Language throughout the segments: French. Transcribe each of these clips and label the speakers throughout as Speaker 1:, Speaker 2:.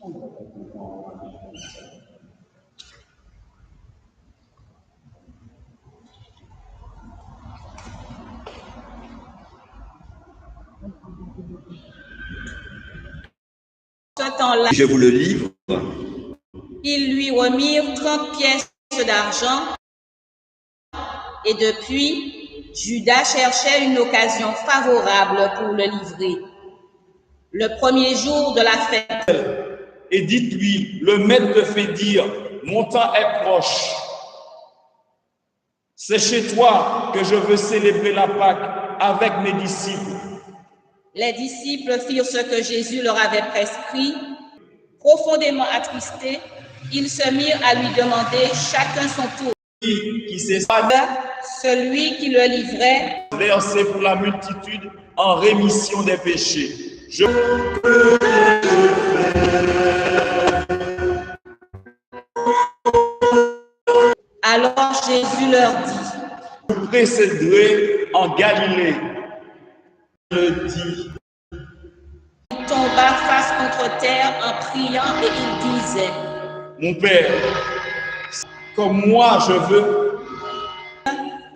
Speaker 1: Ce temps-là,
Speaker 2: je vous le livre.
Speaker 1: ils lui remirent 30 pièces d'argent et depuis, Judas cherchait une occasion favorable pour le livrer. Le premier jour de la fête,
Speaker 3: et dites-lui, le maître te fait dire, mon temps est proche. C'est chez toi que je veux célébrer la Pâque avec mes disciples.
Speaker 1: Les disciples firent ce que Jésus leur avait prescrit. Profondément attristés, ils se mirent à lui demander chacun son tour.
Speaker 3: Qui s'est
Speaker 1: Celui qui le livrait,
Speaker 3: versé pour la multitude en rémission des péchés.
Speaker 1: Alors Jésus leur dit,
Speaker 3: vous précéderez en Galilée. Le dit.
Speaker 1: il tomba face contre terre en priant et il disait,
Speaker 3: mon Père, comme moi je veux.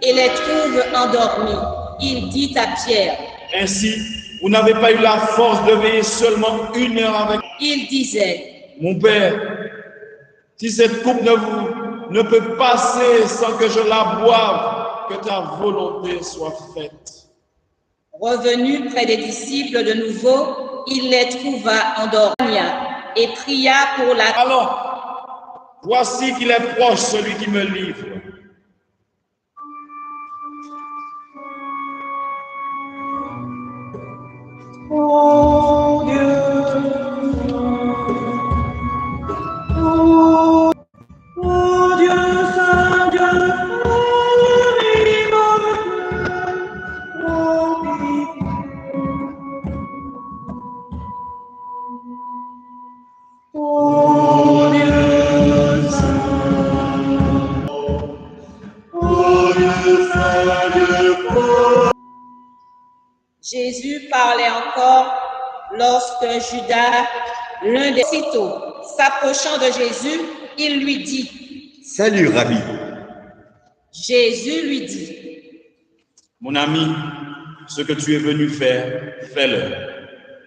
Speaker 1: Et les trouve endormis. Il dit à Pierre,
Speaker 3: ainsi, vous n'avez pas eu la force de veiller seulement 1 heure avec.
Speaker 1: Il disait,
Speaker 3: mon Père, si cette coupe ne peut passer sans que je la boive, que ta volonté soit faite.
Speaker 1: Revenu près des disciples de nouveau, il les trouva endormis et pria pour la...
Speaker 3: Allons, voici qu'il est proche celui qui me livre.
Speaker 4: Oh Dieu, oh Dieu, Saint Dieu, oh Dieu, Saint, oh Dieu, Saint Dieu.
Speaker 1: Jésus parlait encore lorsque Judas, l'un des sitôt, s'approchant de Jésus, il lui dit,
Speaker 2: salut, Rabbi.
Speaker 1: Jésus lui dit,
Speaker 3: mon ami, ce que tu es venu faire, fais-le.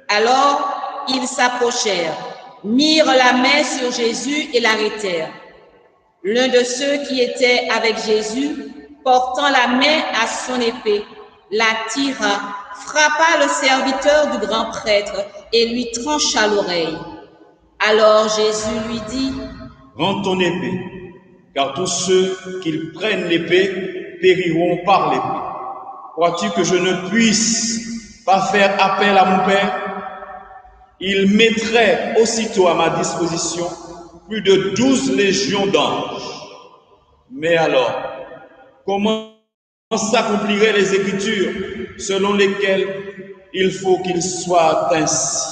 Speaker 1: Alors ils s'approchèrent, mirent la main sur Jésus et l'arrêtèrent. L'un de ceux qui étaient avec Jésus, portant la main à son épée, la tira, frappa le serviteur du grand prêtre et lui trancha l'oreille. Alors Jésus lui dit,
Speaker 3: rends ton épée, car tous ceux qui prennent l'épée périront par l'épée. Crois-tu que je ne puisse pas faire appel à mon Père? Il mettrait aussitôt à ma disposition plus de 12 légions d'anges. Mais alors, comment s'accompliraient les Écritures selon lesquelles il faut qu'il soit ainsi?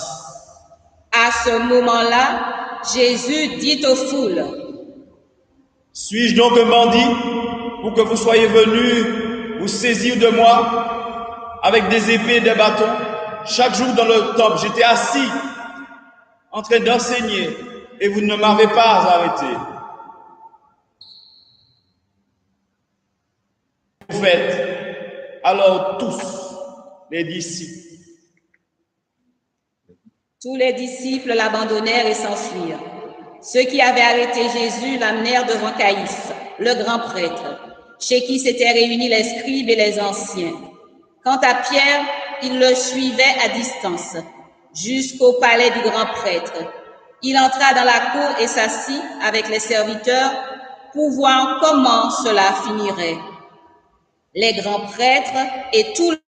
Speaker 1: À ce moment-là, Jésus dit aux foules,
Speaker 3: suis-je donc un bandit pour que vous soyez venus vous saisir de moi avec des épées et des bâtons? Chaque jour dans le temple, j'étais assis en train d'enseigner et vous ne m'avez pas arrêté. Vous faites alors tous les disciples.
Speaker 1: Tous les disciples l'abandonnèrent et s'enfuirent. Ceux qui avaient arrêté Jésus l'amenèrent devant Caïphe, le grand prêtre, chez qui s'étaient réunis les scribes et les anciens. Quant à Pierre, il le suivait à distance, jusqu'au palais du grand prêtre. Il entra dans la cour et s'assit avec les serviteurs pour voir comment cela finirait. Les grands prêtres et tout le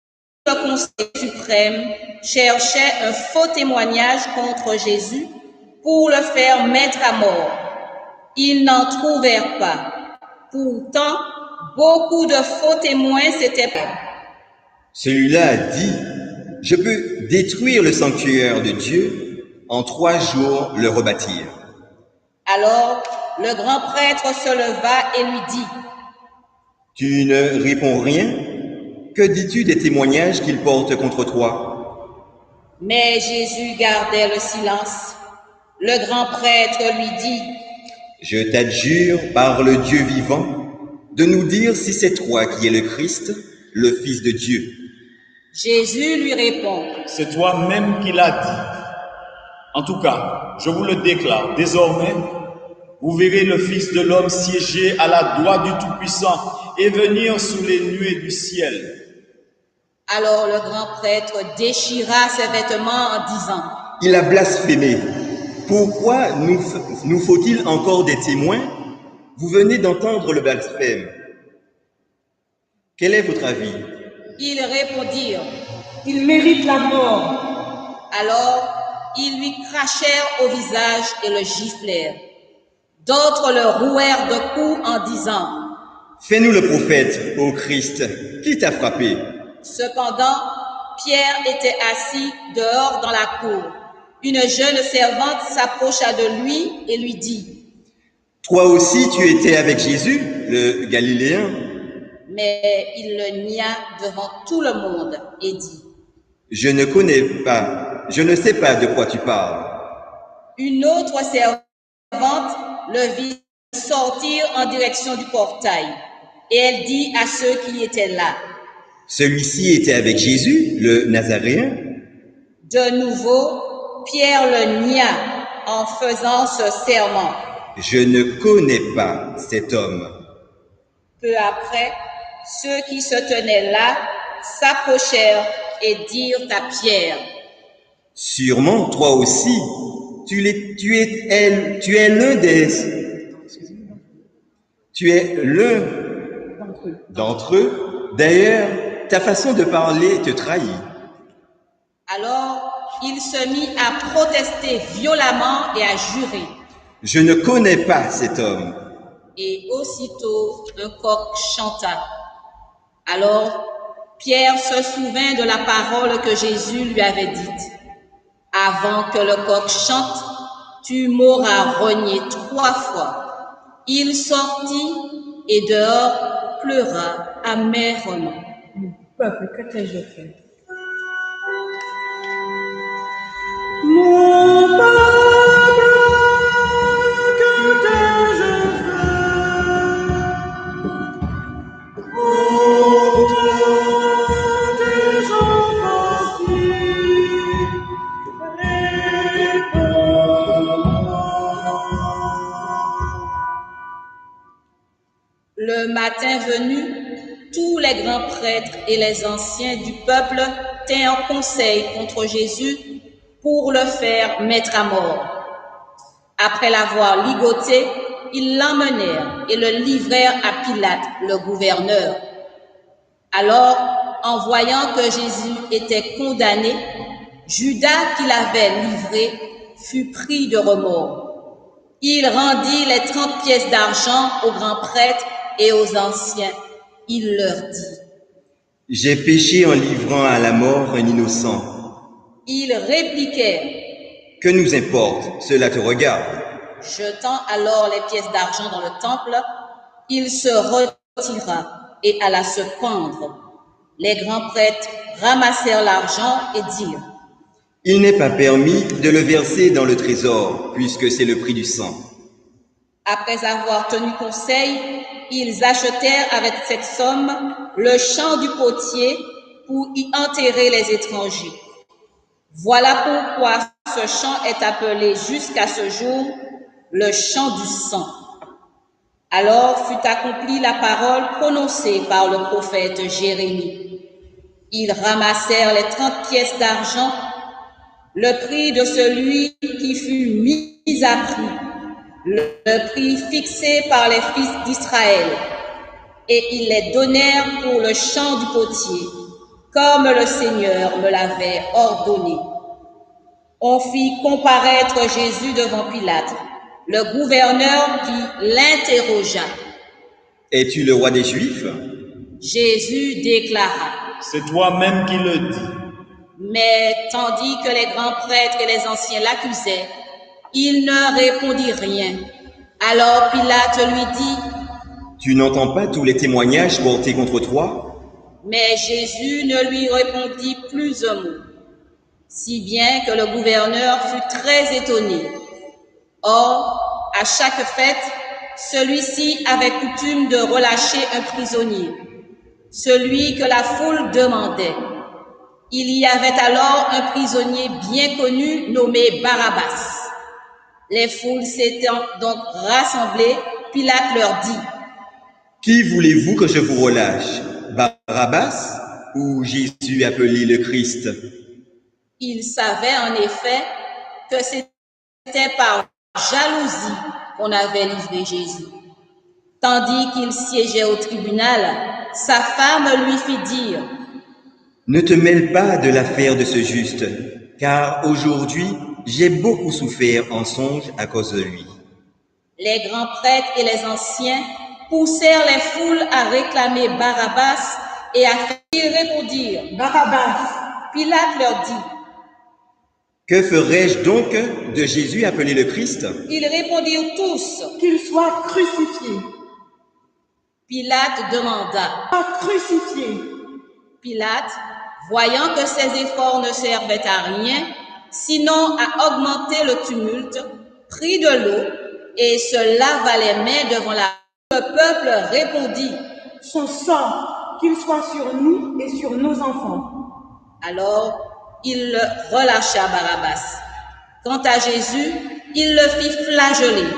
Speaker 1: conseil suprême cherchaient un faux témoignage contre Jésus pour le faire mettre à mort. Ils n'en trouvèrent pas. Pourtant, beaucoup de faux témoins s'étaient pris.
Speaker 2: Celui-là a dit, je peux détruire le sanctuaire de Dieu, en 3 jours le rebâtir.
Speaker 1: Alors, le grand prêtre se leva et lui dit,
Speaker 2: tu ne réponds rien? Que dis-tu des témoignages qu'ils portent contre toi?
Speaker 1: Mais Jésus gardait le silence. Le grand prêtre lui dit,
Speaker 2: « Je t'adjure par le Dieu vivant de nous dire si c'est toi qui es le Christ, le Fils de Dieu. »
Speaker 1: Jésus lui répond,
Speaker 3: « C'est toi-même qui l'as dit. En tout cas, je vous le déclare, désormais, vous verrez le Fils de l'homme siéger à la droite du Tout-Puissant et venir sous les nuées du ciel. »
Speaker 1: Alors le grand prêtre déchira ses vêtements en disant,
Speaker 2: « Il a blasphémé. Pourquoi nous faut-il encore des témoins? Vous venez d'entendre le blasphème. Quel est votre avis? »
Speaker 1: Ils répondirent,
Speaker 4: « Il mérite la mort. »
Speaker 1: Alors ils lui crachèrent au visage et le giflèrent. D'autres le rouèrent de coups en disant, «
Speaker 2: Fais-nous le prophète, ô Christ, qui t'a frappé? »
Speaker 1: Cependant, Pierre était assis dehors dans la cour. Une jeune servante s'approcha de lui et lui dit,
Speaker 2: « Toi aussi tu étais avec Jésus, le Galiléen. »
Speaker 1: Mais il le nia devant tout le monde et dit,
Speaker 2: « Je ne sais pas de quoi tu parles. »
Speaker 1: Une autre servante le vit sortir en direction du portail, et elle dit à ceux qui étaient là,
Speaker 2: « Celui-ci était avec Jésus, le Nazaréen. »
Speaker 1: De nouveau, Pierre le nia en faisant ce serment.
Speaker 2: « Je ne connais pas cet homme. »
Speaker 1: Peu après, ceux qui se tenaient là s'approchèrent et dirent à Pierre,
Speaker 2: « Sûrement, toi aussi, tu es l'un d'entre eux. D'ailleurs, ta façon de parler te trahit. »
Speaker 1: Alors, il se mit à protester violemment et à jurer.
Speaker 2: « Je ne connais pas cet homme. »
Speaker 1: Et aussitôt, un coq chanta. Alors, Pierre se souvint de la parole que Jésus lui avait dite. « Avant que le coq chante, tu m'auras renié 3 fois. » Il sortit et dehors pleura amèrement.
Speaker 4: Mon peuple, que t'ai-je fait?
Speaker 5: Mon peuple, que t'ai-je fait? Oh, tes enfants
Speaker 1: Le matin venu, tous les grands prêtres et les anciens du peuple tinrent conseil contre Jésus pour le faire mettre à mort. Après l'avoir ligoté, ils l'emmenèrent et le livrèrent à Pilate, le gouverneur. Alors, en voyant que Jésus était condamné, Judas, qui l'avait livré, fut pris de remords. Il rendit les 30 pièces d'argent aux grands prêtres et aux anciens. Il leur dit, «
Speaker 2: J'ai péché en livrant à la mort un innocent. »
Speaker 1: Ils répliquèrent,
Speaker 2: « Que nous importe, cela te regarde. »
Speaker 1: Jetant alors les pièces d'argent dans le temple, il se retira et alla se pendre. Les grands prêtres ramassèrent l'argent et dirent, «
Speaker 2: Il n'est pas permis de le verser dans le trésor, puisque c'est le prix du sang. »
Speaker 1: Après avoir tenu conseil, ils achetèrent avec cette somme le champ du potier pour y enterrer les étrangers. Voilà pourquoi ce champ est appelé jusqu'à ce jour le champ du sang. Alors fut accomplie la parole prononcée par le prophète Jérémie. Ils ramassèrent les 30 pièces d'argent, le prix de celui qui fut mis à prix, le prix fixé par les fils d'Israël, et ils les donnèrent pour le champ du potier, comme le Seigneur me l'avait ordonné. On fit comparaître Jésus devant Pilate, le gouverneur qui l'interrogea.
Speaker 2: « Es-tu le roi des Juifs ?»
Speaker 1: Jésus déclara,
Speaker 3: « C'est toi-même qui le dis. »
Speaker 1: Mais tandis que les grands prêtres et les anciens l'accusaient, il ne répondit rien. Alors Pilate lui dit,
Speaker 2: « Tu n'entends pas tous les témoignages portés contre toi ?»
Speaker 1: Mais Jésus ne lui répondit plus un mot, si bien que le gouverneur fut très étonné. Or, à chaque fête, celui-ci avait coutume de relâcher un prisonnier, celui que la foule demandait. Il y avait alors un prisonnier bien connu nommé Barabbas. Les foules s'étant donc rassemblées, Pilate leur dit:
Speaker 2: Qui voulez-vous que je vous relâche, Barabbas ou Jésus appelé le Christ?
Speaker 1: Il savait en effet que c'était par jalousie qu'on avait livré Jésus. Tandis qu'il siégeait au tribunal, sa femme lui fit dire:
Speaker 2: Ne te mêle pas de l'affaire de ce juste, car aujourd'hui j'ai beaucoup souffert en songe à cause de lui.
Speaker 1: Les grands prêtres et les anciens poussèrent les foules à réclamer Barabbas et à faire. Ils répondirent:
Speaker 4: Barabbas.
Speaker 1: Pilate leur dit:
Speaker 2: Que ferais-je donc de Jésus appelé le Christ?
Speaker 1: Ils répondirent tous:
Speaker 4: Qu'il soit crucifié.
Speaker 1: Pilate demanda.
Speaker 4: Soit crucifié.
Speaker 1: Pilate, voyant que ses efforts ne servaient à rien, sinon à augmenter le tumulte, prit de l'eau et se lava les mains devant la. Le peuple répondit:
Speaker 4: Son sang, qu'il soit sur nous et sur nos enfants.
Speaker 1: Alors il relâcha Barabbas. Quant à Jésus, il le fit flageller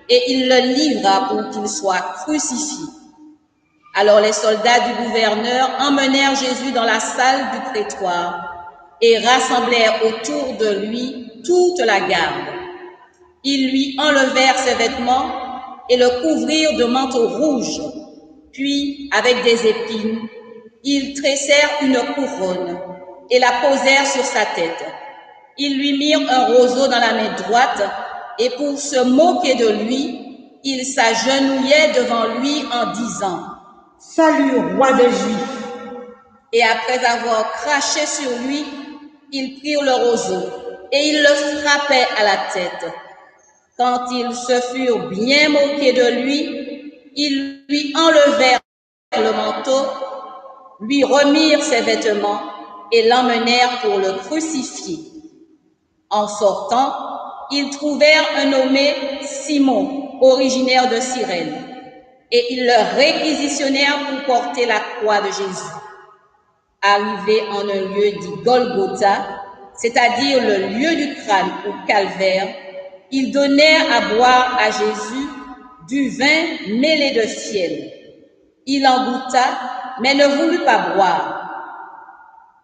Speaker 1: et il le livra pour qu'il soit crucifié. Alors les soldats du gouverneur emmenèrent Jésus dans la salle du prétoire et rassemblèrent autour de lui toute la garde. Ils lui enlevèrent ses vêtements et le couvrirent de manteaux rouges. Puis, avec des épines, ils tressèrent une couronne et la posèrent sur sa tête. Ils lui mirent un roseau dans la main droite et pour se moquer de lui, ils s'agenouillaient devant lui en disant:
Speaker 4: Salut, roi des Juifs.
Speaker 1: Et après avoir craché sur lui, ils prirent le roseau et ils le frappaient à la tête. Quand ils se furent bien moqués de lui, ils lui enlevèrent le manteau, lui remirent ses vêtements et l'emmenèrent pour le crucifier. En sortant, ils trouvèrent un nommé Simon, originaire de Cyrène, et ils le réquisitionnèrent pour porter la croix de Jésus. Arrivés en un lieu dit Golgotha, c'est-à-dire le lieu du crâne ou calvaire, ils donnèrent à boire à Jésus du vin mêlé de fiel. Il en goûta, mais ne voulut pas boire.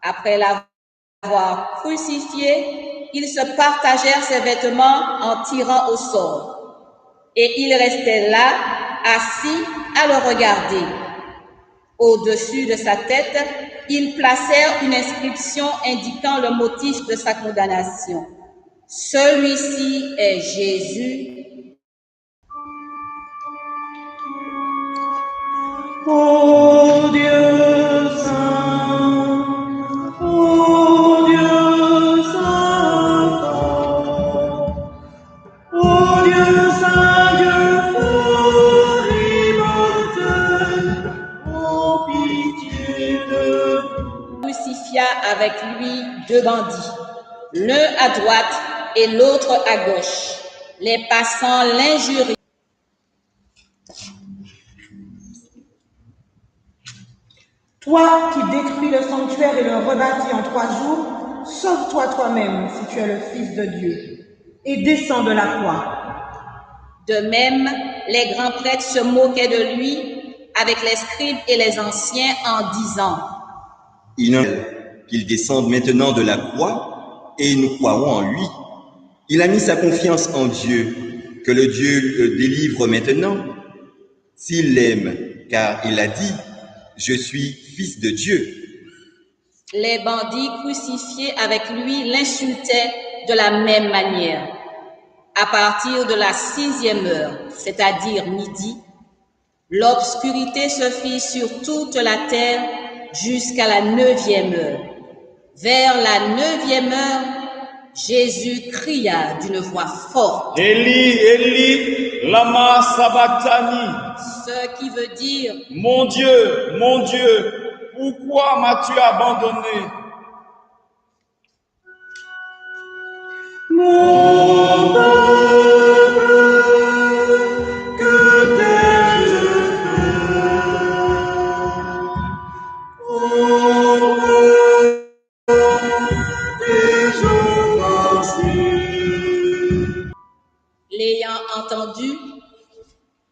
Speaker 1: Après l'avoir crucifié, ils se partagèrent ses vêtements en tirant au sort. Et il restait là, assis, à le regarder. Au-dessus de sa tête, ils placèrent une inscription indiquant le motif de sa condamnation. Celui-ci est Jésus.
Speaker 5: Ô Dieu saint, ô Dieu saint, ô Dieu saint, Dieu fort immortel, ô pitié de nous.
Speaker 1: Crucifia avec lui deux bandits, l'un à droite et l'autre à gauche. Les passants l'injurient.
Speaker 4: Toi qui détruis le sanctuaire et le rebâtis en 3 jours, sauve-toi toi-même si tu es le Fils de Dieu, et descends de la croix.
Speaker 1: De même, les grands prêtres se moquaient de lui avec les scribes et les anciens en disant:
Speaker 2: Il en est qu'il descende maintenant de la croix et nous croirons en lui. Il a mis sa confiance en Dieu, que le Dieu le délivre maintenant. S'il l'aime, car il a dit: Je suis fils de Dieu.
Speaker 1: Les bandits crucifiés avec lui l'insultaient de la même manière. À partir de la 6e heure, c'est-à-dire midi, l'obscurité se fit sur toute la terre jusqu'à la 9e heure. Vers la 9e heure, Jésus cria d'une voix forte:
Speaker 3: Eli, Eli, lama sabachthani.
Speaker 1: Ce qui veut dire:
Speaker 3: Mon Dieu, pourquoi m'as-tu abandonné?
Speaker 5: Mon Père,
Speaker 1: L'ayant entendu,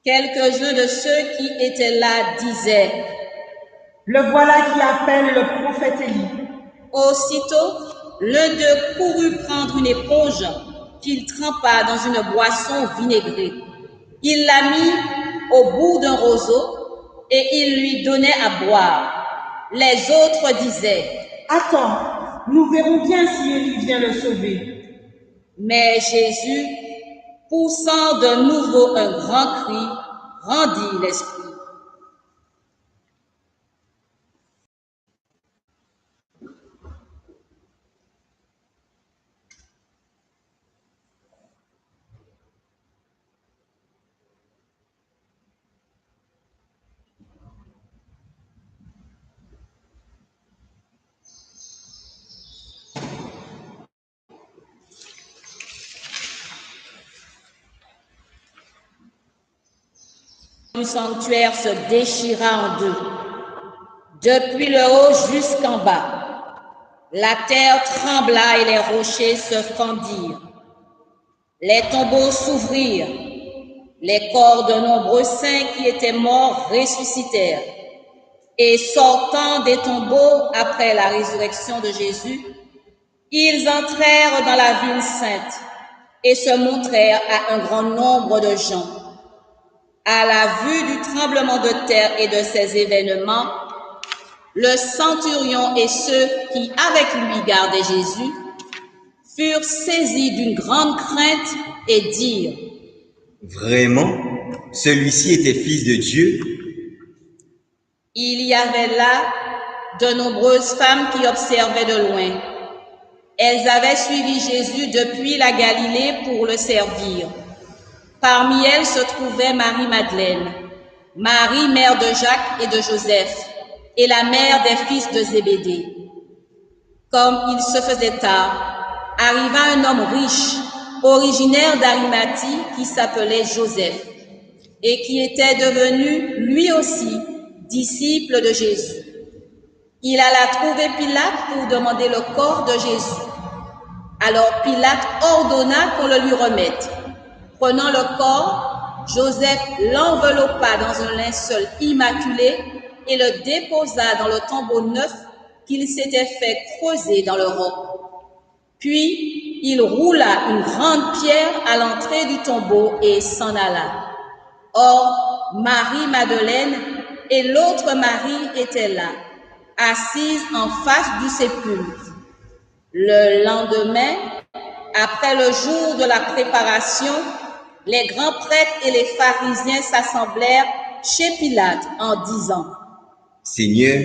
Speaker 1: quelques-uns de ceux qui étaient là disaient:
Speaker 4: Le voilà qui appelle le prophète Élie.
Speaker 1: Aussitôt, l'un d'eux courut prendre une éponge qu'il trempa dans une boisson vinaigrée. Il la mit au bout d'un roseau et il lui donnait à boire. Les autres disaient:
Speaker 4: Attends, nous verrons bien si Élie vient le sauver.
Speaker 1: Mais Jésus, poussant de nouveau un grand cri, rendit l'esprit. Le sanctuaire se déchira en deux, depuis le haut jusqu'en bas. La terre trembla et les rochers se fendirent. Les tombeaux s'ouvrirent. Les corps de nombreux saints qui étaient morts ressuscitèrent. Et sortant des tombeaux après la résurrection de Jésus, ils entrèrent dans la ville sainte et se montrèrent à un grand nombre de gens. À la vue du tremblement de terre et de ces événements, le centurion et ceux qui avec lui gardaient Jésus furent saisis d'une grande crainte et dirent:
Speaker 2: Vraiment, celui-ci était fils de Dieu?
Speaker 1: Il y avait là de nombreuses femmes qui observaient de loin. Elles avaient suivi Jésus depuis la Galilée pour le servir. Parmi elles se trouvait Marie-Madeleine, Marie, mère de Jacques et de Joseph, et la mère des fils de Zébédée. Comme il se faisait tard, arriva un homme riche, originaire d'Arimathie, qui s'appelait Joseph, et qui était devenu, lui aussi, disciple de Jésus. Il alla trouver Pilate pour demander le corps de Jésus. Alors Pilate ordonna qu'on le lui remette. Prenant le corps, Joseph l'enveloppa dans un linceul immaculé et le déposa dans le tombeau neuf qu'il s'était fait creuser dans le roc. Puis, il roula une grande pierre à l'entrée du tombeau et s'en alla. Or, Marie-Madeleine et l'autre Marie étaient là, assises en face du sépulcre. Le lendemain, après le jour de la préparation, les grands prêtres et les pharisiens s'assemblèrent chez Pilate en disant:
Speaker 2: Seigneur,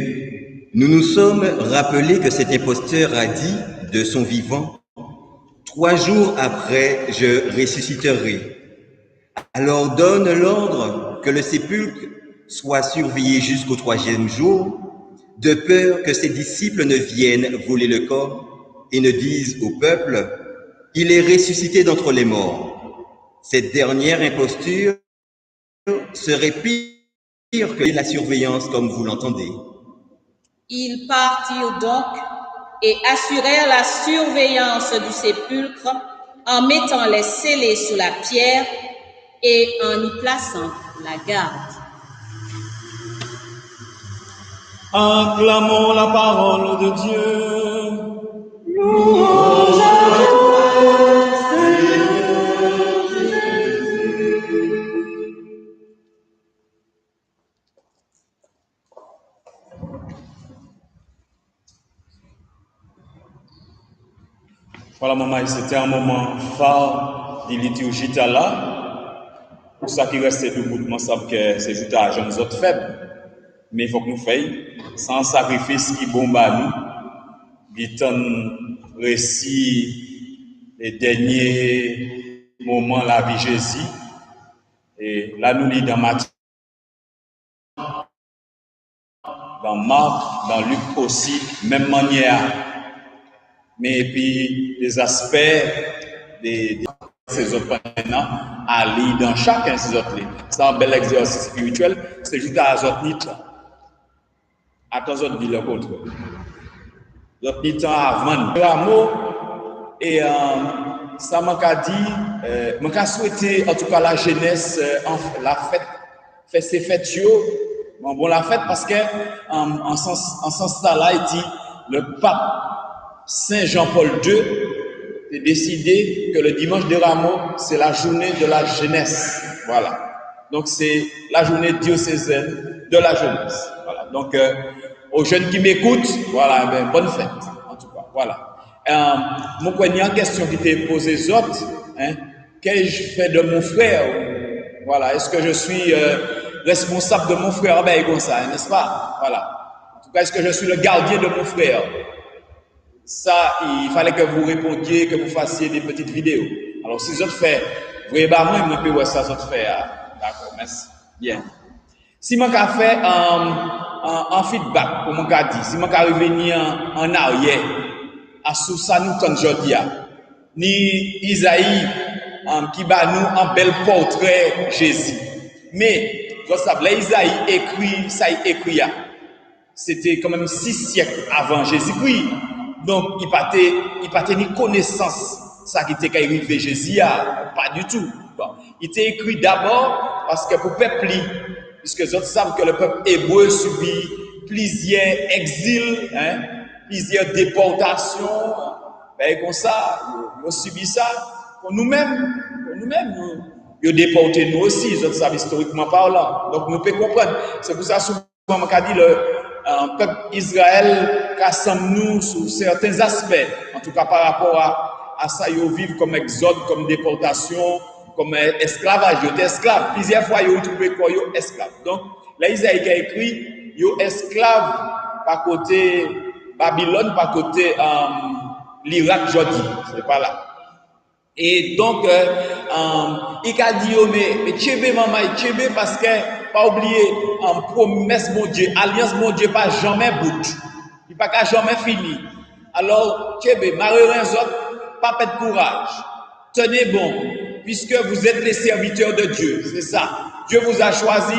Speaker 2: nous nous sommes rappelés que cet imposteur a dit de son vivant: 3 jours après, je ressusciterai. Alors donne l'ordre que le sépulcre soit surveillé jusqu'au 3e jour, de peur que ses disciples ne viennent voler le corps et ne disent au peuple: il est ressuscité d'entre les morts. Cette dernière imposture serait pire que la surveillance, comme vous l'entendez.
Speaker 1: Ils partirent donc et assurèrent la surveillance du sépulcre en mettant les scellés sous la pierre et en y plaçant la garde.
Speaker 3: Acclamons la parole de Dieu.
Speaker 5: Louange à toi, Seigneur Jésus.
Speaker 3: Voilà, maman, c'était un moment phare de liturgie là. Pour ça qui reste debout, moi, ça que c'est juste à jeunes autres faibles. Mais il faut que nous fassions sans sacrifice qui bombe à nous. Il y a un récit des derniers moments de la vie de Jésus. Et là, nous lisons dans Matthieu, dans Marc, dans Luc aussi, même manière. Mais puis, les aspects de ces autres maintenant, à lire dans chacun de ces autres livres. C'est un bel exercice spirituel, c'est juste à Azotnit. Attention de dire le contraire. Azotnit avant. L'amour et ça m'a dit, m'a souhaité en tout cas la jeunesse, la fête, fait ces fêtes bon la fête parce que en sens ça là, il dit le pape Saint Jean-Paul II a décidé que le dimanche de Rameaux c'est la journée de la jeunesse, voilà. Donc c'est la journée diocésaine de la jeunesse, voilà. Donc aux jeunes qui m'écoutent, voilà, ben, bonne fête en tout cas, voilà. Mon en question qui t'est posée autres, hein, qu'ai-je fait de mon frère? Voilà, est-ce que je suis responsable de mon frère? Ben comme ça, n'est-ce pas? Voilà. En tout cas, est-ce que je suis le gardien de mon frère? Ça, il fallait que vous répondiez, que vous fassiez des petites vidéos. Alors, si vous faites, vous voyez, bah, moi, je peux ça, vous faites. D'accord, merci. Bien. Si je fais un feedback, pour mon cas dit, si je revenir en arrière, à sous ça nous quand aujourd'hui, ni Isaïe qui bat nous un bel portrait Jésus. Mais, vous savez, Isaïe écrit, ça écrit, c'était quand même 6 siècles avant Jésus-Christ. Donc, il n'a pas ni connaissance ça qui était arrivé Jésus, pas du tout. Bon, il était écrit d'abord parce que pour le peuple, puisque les autres savent que le peuple hébreu subit plusieurs exils, hein, plusieurs déportations, ben comme ça, nous subit ça. Pour nous-mêmes, nous déporté nous aussi, les autres savent historiquement parlant. Donc nous pouvons comprendre. C'est pour ça souvent on a dit le peuple Israël cassons nous sur certains aspects, en tout cas par rapport à ça, ils vivent comme exode, comme déportation, comme esclavage, ils étaient esclaves. Plusieurs fois, ils ont trouvé quoi, ils sont esclaves. Donc, là, Isaïe a écrit, ils sont esclaves par côté Babylone, par côté l'Irak, aujourd'hui. C'est pas là. Et donc, il a dit, mais tchébé, maman, tchébé, parce que, pas oublier, promesse, mon Dieu, alliance, mon Dieu, pas jamais bout. Il pas jamais fini. Alors, tchébé, malheureux, pas de courage. Tenez bon, puisque vous êtes les serviteurs de Dieu. C'est ça. Dieu vous a choisi,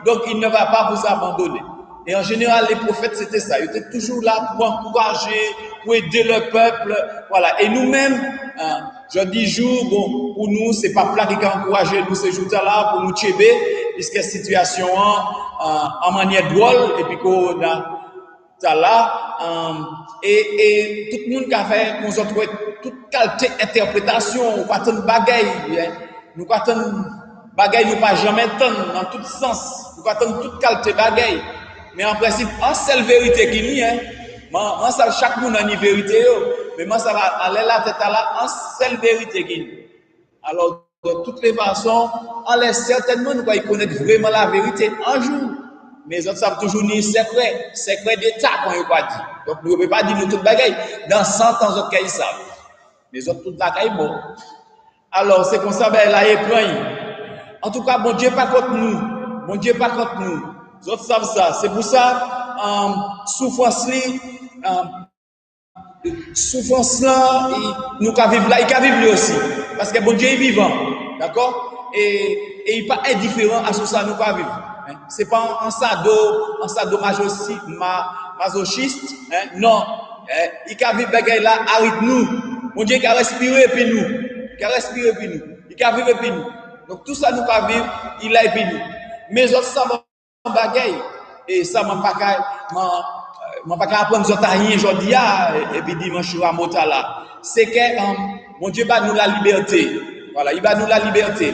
Speaker 3: donc il ne va pas vous abandonner. Et en général, les prophètes, c'était ça. Ils étaient toujours là pour encourager, pour aider le peuple. Voilà. Et nous-mêmes, je dis jour, bon, pour nous, c'est pas plat qui a encouragé nous ces jours-là pour nous tchéber, puisque situation en manière drôle, et puis qu'on a là, et tout le monde qui a fait, nous avons trouvé toute qualité interprétation, pas tant de bagaille, nous pas tant de bagaille, nous pas jamais tant dans tout sens, nous pas tant toute qualité bagaille. Mais en principe, en seule vérité qui n'y est, moi ça chaque monde a une vérité, mais moi ça va aller la tête à la en seule vérité qui n'y. Alors de toutes les façons, on laisse certainement nous connaître vraiment la vérité un jour. Mais les autres savent toujours ni secret d'État qu'on n'a pas dit. Donc nous ne pouvons pas dire nous toute bagaille. Dans 100 ans, les autres ils savent. Mais les autres toute bagaille bon. Alors c'est comme ça, ben là il prend. En tout cas, bon Dieu pas contre nous. Bon Dieu pas contre nous. Les autres savent ça. C'est pour ça, souffrance là, nous qu'à vivre là, il qu'à vivre lui aussi. Parce que bon Dieu est vivant. D'accord? Et il n'est pas indifférent à ce que ça nous qu'à vivre. C'est pas un masochiste, hein? Non. Il qu'à vivre bagaille là, arrête nous. Mon Dieu qu'à respirer et puis nous. Il qu'à vivre et puis nous. Donc tout ça nous qu'à vivre, il a et puis nous. Mais autres ça m'a bagaille et ça m'a pas apprendre ça rien aujourd'hui et puis dimanche à mota là. C'est que mon Dieu va nous la liberté. Voilà, il va nous la liberté.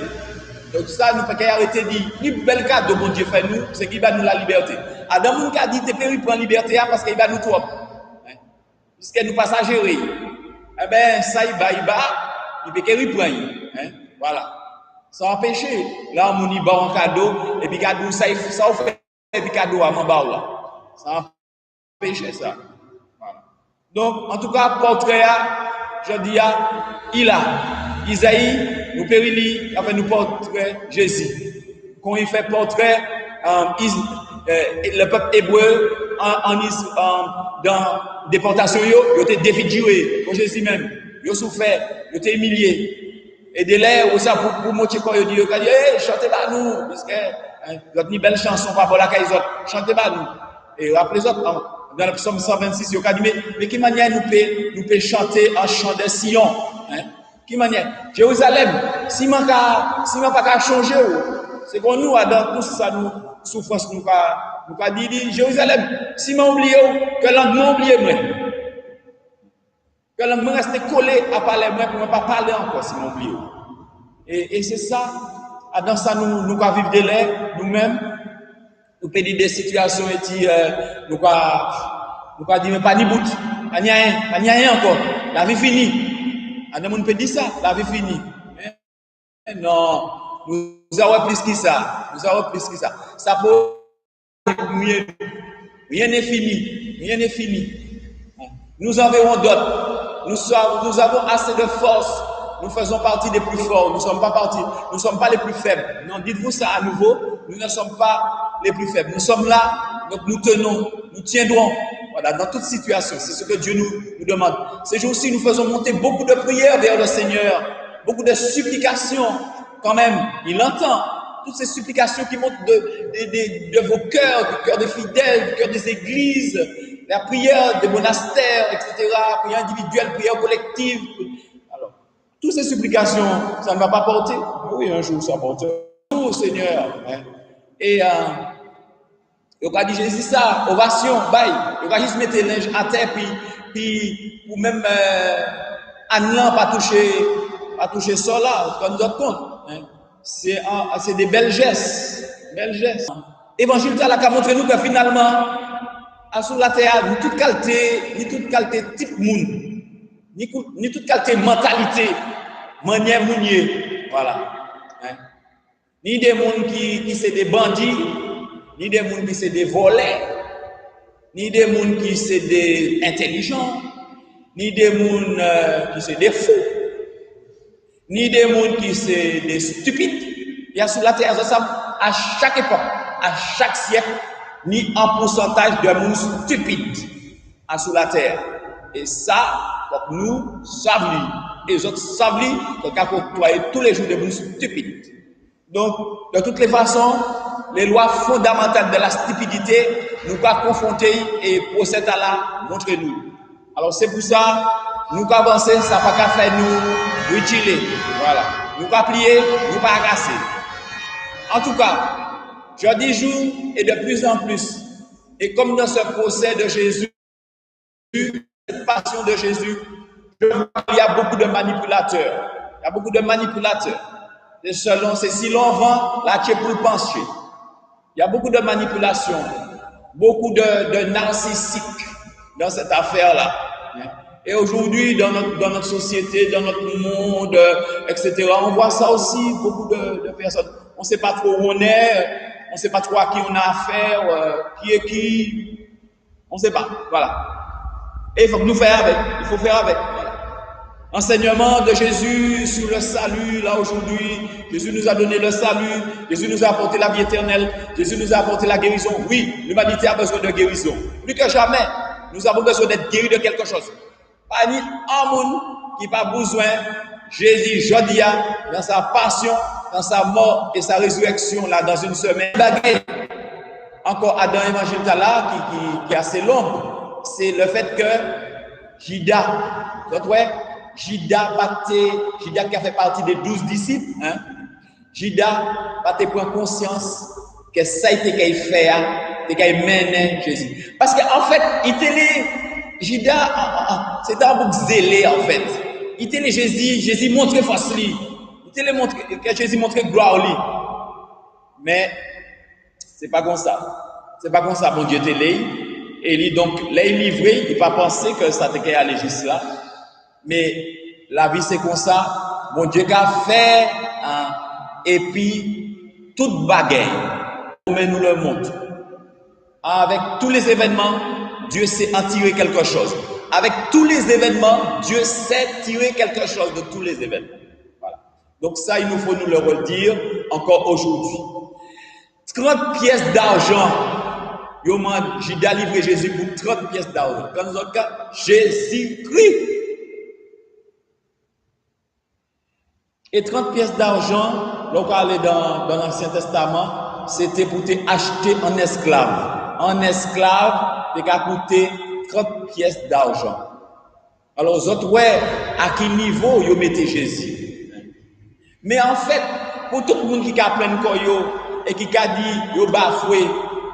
Speaker 3: Donc ça, nous ne pouvons pas arrêter de dire, ni bel cadeau bon Dieu fait nous, c'est qu'il va nous la liberté. Adam nous a dit, t'es péri prend liberté parce qu'il va nous trop. Puisque nous pas ça gérer. Eh bien, ça, il peut qu'il prendre. Voilà. Sans empêcher. Là, on y bat un cadeau, et puis cadeau, ça fait, et puis cadeau à mon bas là. Sans empêcher ça. Voilà. Donc, en tout cas, portrait, je dis, il a. Isaïe, nous périli, enfin nous portrait Jésus. Quand il fait portrait, le peuple hébreu dans déportation, il était défiguré, pour Jésus même. Il a souffert, il était humilié. Et de là, pour montrer quoi, il dit, hey, chantez pas nous, parce que vous avez une belle chanson par rapport à la caille, chantez pas nous. Et après les autres, dans le psaume 126, il a dit, mais quelle manière nous peut chanter un chant de Sion, hein? Qui manière? Jérusalem, si je pas changer, c'est qu'on nous, dans tout ça, nous, souffrance, nous pas dit, Jérusalem, si je oublie, que langue m'a oublié, moi. Que langue m'a resté collé à parler, moi, pour ne pas parler encore, si je oublie. Et c'est ça, dans ça, nous vivre de l'air, nous-mêmes, nous pédons des situations, et nous dire, mais pas ni bout, pas ni rien encore, la vie finie. On peut dire ça, la vie finie. Mais non, nous avons plus que ça. Ça peut rien n'est fini. Nous en verrons d'autres. Nous avons assez de force. Nous faisons partie des plus forts. Nous ne sommes pas les plus faibles. Non, dites-vous ça à nouveau. Nous ne sommes pas les plus faibles. Nous sommes là, donc nous tenons, nous tiendrons. Voilà, dans toute situation, c'est ce que Dieu nous demande. Ces jours-ci, nous faisons monter beaucoup de prières vers le Seigneur, beaucoup de supplications. Quand même, il entend toutes ces supplications qui montent de vos cœurs, du cœur des fidèles, du cœur des églises, la prière des monastères, etc., prière individuelle, prière collective. Alors, toutes ces supplications, ça ne va pas porter. Oui, un jour, ça porte. Oh Seigneur. Hein. Et il va dire Jésus ça, ovation, bye. Il va juste mettre les linges à terre, puis ou même Anne pas toucher ça là, quand nous donne compte. Hein. C'est des belles gestes. L'évangile a montré nous que finalement, sur la terre, ni toute qualité type monde, ni toute qualité mentalité, manière mounier, voilà. Hein. Ni des mondes qui sont des bandits, ni des gens qui sont des volets, ni des gens qui sont des intelligents, ni des gens qui sont des fous, ni des gens qui sont des stupides. Il y a sur la terre, à chaque époque, à chaque siècle, ni un pourcentage de gens stupides sur la terre. Et ça, nous savons, et les autres savent, qu'on a côtoyé tous les jours des gens stupides. Donc, de toutes les façons, les lois fondamentales de la stupidité nous pas confronter et procéder à la montrer nous. Alors c'est pour ça nous avancer, ça pas qu'à faire nous retirer. Voilà. Nous pas plier, nous pas agacer. En tout cas, je dis jour et de plus en plus. Et comme dans ce procès de Jésus, cette passion de Jésus, il y a beaucoup de manipulateurs. Et selon, c'est si l'on vend, là tu es pour pencher. Il y a beaucoup de manipulation, beaucoup de narcissiques dans cette affaire-là. Et aujourd'hui, dans notre société, dans notre monde, etc., on voit ça aussi, beaucoup de personnes. On ne sait pas trop où on est, on ne sait pas trop à qui on a affaire, qui est qui. On ne sait pas, voilà. Et il faut que nous fassions avec, voilà. Enseignement de Jésus sur le salut, là aujourd'hui, Jésus nous a donné le salut, Jésus nous a apporté la vie éternelle, Jésus nous a apporté la guérison. Oui, l'humanité a besoin de guérison. Plus que jamais, nous avons besoin d'être guéris de quelque chose. Pas ni un monde qui n'a pas besoin, Jésus, Jodia, dans sa passion, dans sa mort et sa résurrection, là, dans une semaine. Encore Adam Évangile là, qui est assez long, c'est le fait que Judas, Judas qui a fait partie des 12 disciples, hein? Judas n'a pas pris conscience que ça a été qu'il fait, qu'il a mené Jésus. Parce qu'en fait, Judas, c'était un bouc zélé en fait. Il était Jésus montrait face lui. Il était montré que Jésus montrait gloire lui. Mais c'est pas comme ça. C'est pas comme ça, mon Dieu télé. Et lui donc, là il livré, il pas pensé que ça t'était aller juste là. Mais la vie c'est comme ça. Mon Dieu a fait, hein, et puis toute bagaille, mais nous le montre. Avec tous les événements, Dieu sait en tirer quelque chose. Avec tous les événements, Dieu sait tirer quelque chose de tous les événements. Voilà. Donc ça, il nous faut nous le redire encore aujourd'hui. 30 pièces d'argent. Judas livré Jésus pour 30 pièces d'argent. Dans notre cas, Jésus-Christ. Et 30 pièces d'argent, l'on parlait dans l'Ancien Testament, c'était pour t'acheter un esclave. Un esclave, t'es qu'à coûter 30 pièces d'argent. Alors, aux autres, ouais, à quel niveau vous mettez Jésus? Mais en fait, pour tout le monde qui a plein de et qui a dit, vous bafoué,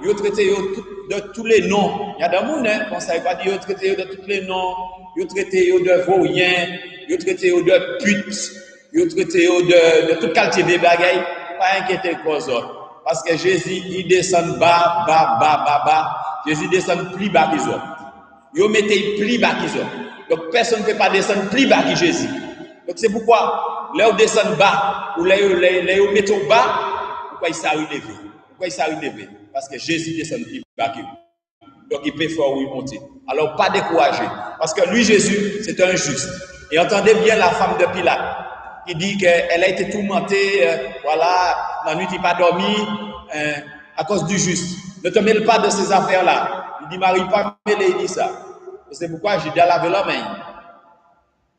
Speaker 3: vous traitez de tous les noms. Il y a des gens, on ne sait pas dire, vous traitez de tous les noms, vous traitez de vauriens, vous traitez de putes, vous traitez de toute qualité de bagailles. Pas inquiéter les autres. Parce que Jésus, il descend bas. Jésus descend plus bas qu'ils ont. Vous mettez plus bas qu'ils ont. Donc, personne ne peut pas descendre plus bas que Jésus. Donc, c'est pourquoi, là où descend bas, ou là où mettez au bas, pourquoi il s'est relevé? Pourquoi il s'est relevé? Parce que Jésus descend plus bas que vous. Donc, il peut faire où il monter. Alors, pas décourager. Parce que lui, Jésus, c'est un juste. Et entendez bien la femme de Pilate, qui dit qu'elle a été tourmentée, voilà, la nuit, il n'a pas dormi, à cause du juste. Ne te mêle pas de ces affaires-là. Il dit, Marie, pas mêler, il dit ça. Et c'est pourquoi j'ai déjà lavé la main.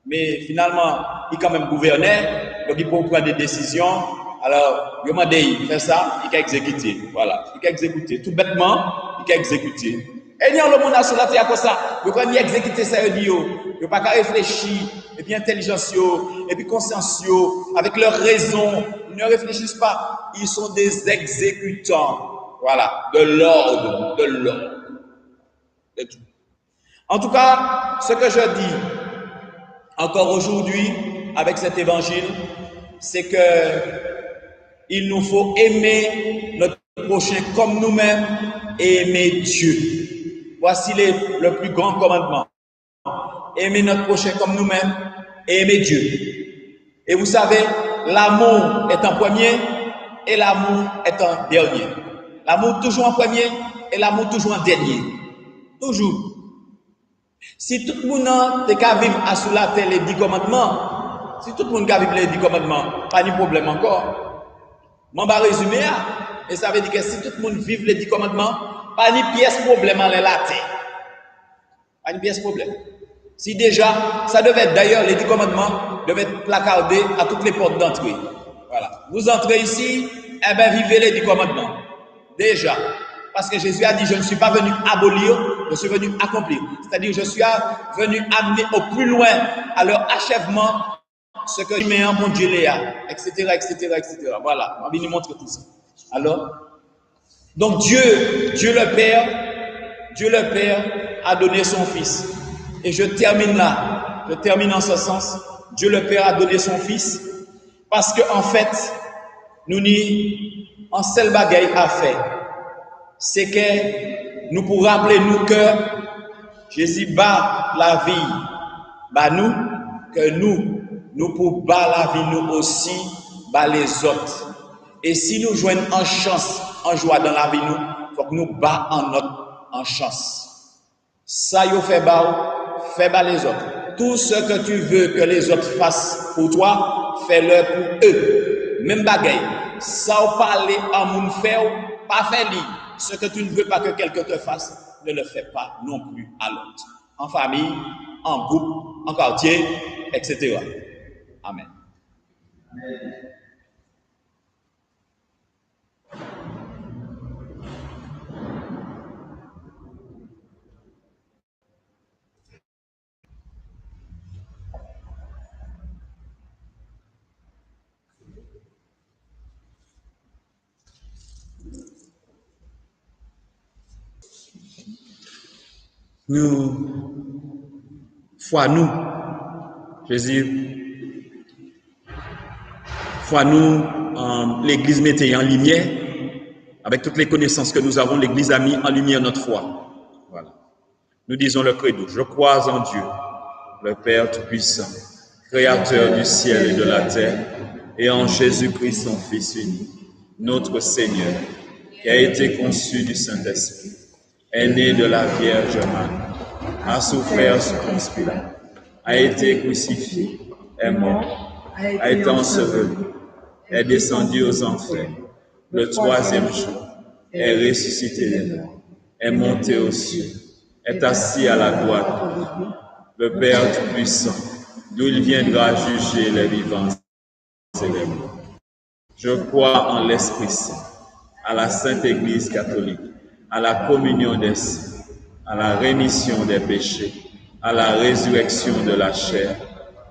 Speaker 3: Mais finalement, il est quand même gouverneur, donc il peut prendre des décisions. Alors, il m'a dit, il fait ça, il a exécuté. Voilà, il a exécuté. Tout bêtement, il a exécuté. Et il y a le monde sur la terre comme ça. Quand il exécuté ça, il dit, il n'y a pas qu'à réfléchir, et puis intelligence, et puis conscience, avec leur raison. Ils ne réfléchissent pas. Ils sont des exécutants. Voilà, de l'ordre. De tout. En tout cas, ce que je dis encore aujourd'hui avec cet évangile, c'est que il nous faut aimer notre prochain comme nous-mêmes et aimer Dieu. Voici le plus grand commandement. Aimer notre prochain comme nous-mêmes et aimer Dieu. Et vous savez, l'amour est en premier et l'amour est en dernier. L'amour toujours en premier et l'amour toujours en dernier. Toujours. Si tout le monde est qu'à vivre sous la terre les 10 commandements, si tout le monde est qu'à vivre les 10 commandements, pas de problème encore. Je vais résumer. Et ça veut dire que si tout le monde vive les 10 commandements, pas de pièce problème en la terre. Pas de pièce problème. Si déjà, ça devait être d'ailleurs, les 10 commandements devaient être placardés à toutes les portes d'entrée. Voilà. Vous entrez ici, eh bien, vivez les 10 commandements. Déjà. Parce que Jésus a dit, je ne suis pas venu abolir, je suis venu accomplir. C'est-à-dire, je suis venu amener au plus loin, à leur achèvement, ce que je mets en mon Dieu Léa, etc., etc., etc. Voilà, on va nous montrer tout ça. Alors, donc Dieu le Père a donné son Fils. Et je termine là, je termine en ce sens. Dieu le Père a donné son Fils, parce qu'en fait, nous n'y en seul bagaille à faire. C'est que nous pour rappeler nous que Jésus bat la vie, bah nous, que nous pour bat la vie nous aussi, bat les autres. Et si nous joignons en chance, en joie dans la vie nous, faut que nous bat en chance. Ça y fait bas les autres. Tout ce que tu veux que les autres fassent pour toi, fais-le pour eux. Même bagaille. Ça ou parler à mon faire, pas faire lui. Ce que tu ne veux pas que quelqu'un te fasse, ne le fais pas non plus à l'autre. En famille, en groupe, en quartier, etc. Amen. Jésus, l'Église mettait en lumière, avec toutes les connaissances que nous avons, l'Église a mis en lumière notre foi. Voilà. Nous disons le credo, je crois en Dieu, le Père Tout-Puissant, Créateur du ciel et de la terre, et en Jésus-Christ, son Fils unique, notre Seigneur, qui a été conçu du Saint-Esprit, est né de la Vierge Marie, a souffert sous Ponce Pilate, a été crucifié, est mort, a été enseveli, est descendu aux enfers, le troisième jour, est ressuscité des morts, est monté aux cieux, est assis à la droite, le Père Tout-Puissant, d'où il viendra juger les vivants et les morts. Je crois en l'Esprit Saint, à la Sainte Église catholique, à la communion des saints, à la rémission des péchés, à la résurrection de la chair,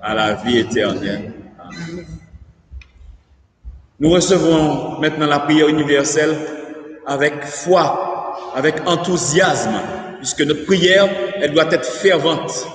Speaker 3: à la vie éternelle. Amen. Nous recevons maintenant la prière universelle avec foi, avec enthousiasme, puisque notre prière, elle doit être fervente.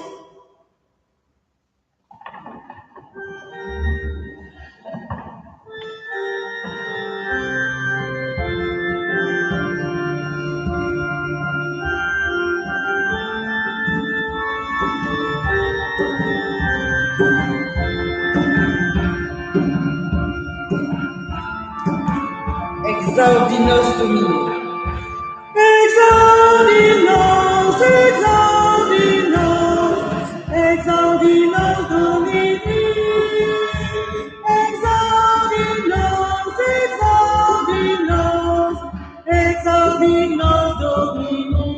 Speaker 4: Exaudinos Domine.
Speaker 5: Exaudinos, exaudinos, exaudinos Domini. Exaudinos, exaudinos, exaudinos Domini.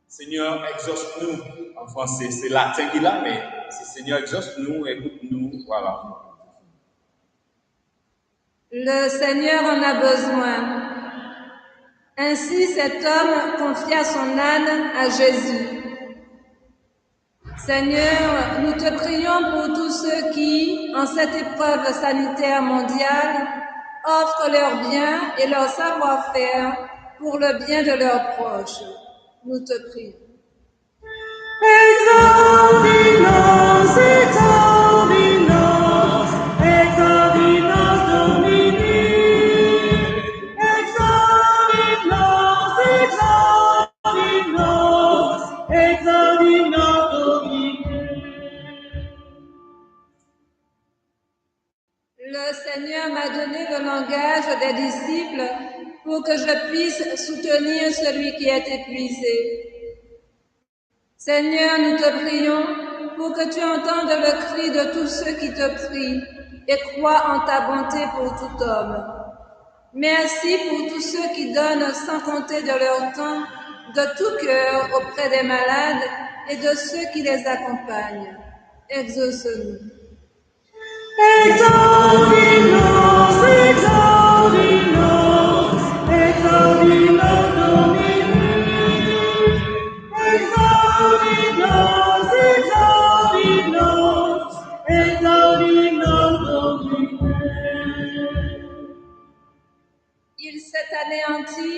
Speaker 3: Seigneur, exauce-nous. En français, c'est latin qu'il a, mais c'est Seigneur, exauce-nous, écoute-nous, voilà.
Speaker 6: Le Seigneur en a besoin. Ainsi, cet homme confia son âne à Jésus. Seigneur, nous te prions pour tous ceux qui, en cette épreuve sanitaire mondiale, offrent leurs biens et leur savoir-faire pour le bien de leurs proches. Nous te prions.
Speaker 5: Exaudinos, exaudinos, exaudinos Domini. Exaudinos, exaudinos, exaudinos Domini.
Speaker 6: Le Seigneur m'a donné le langage des disciples pour que je puisse soutenir celui qui est épuisé. Seigneur, nous te prions pour que tu entendes le cri de tous ceux qui te prient et croient en ta bonté pour tout homme. Merci pour tous ceux qui donnent sans compter de leur temps, de tout cœur auprès des malades et de ceux qui les accompagnent. Exauce-nous.
Speaker 5: Exaudinos, exaudinos, exaudinos Domini. Exaudinos, exaudinos, exaudinos Domini.
Speaker 6: Il s'est anéanti,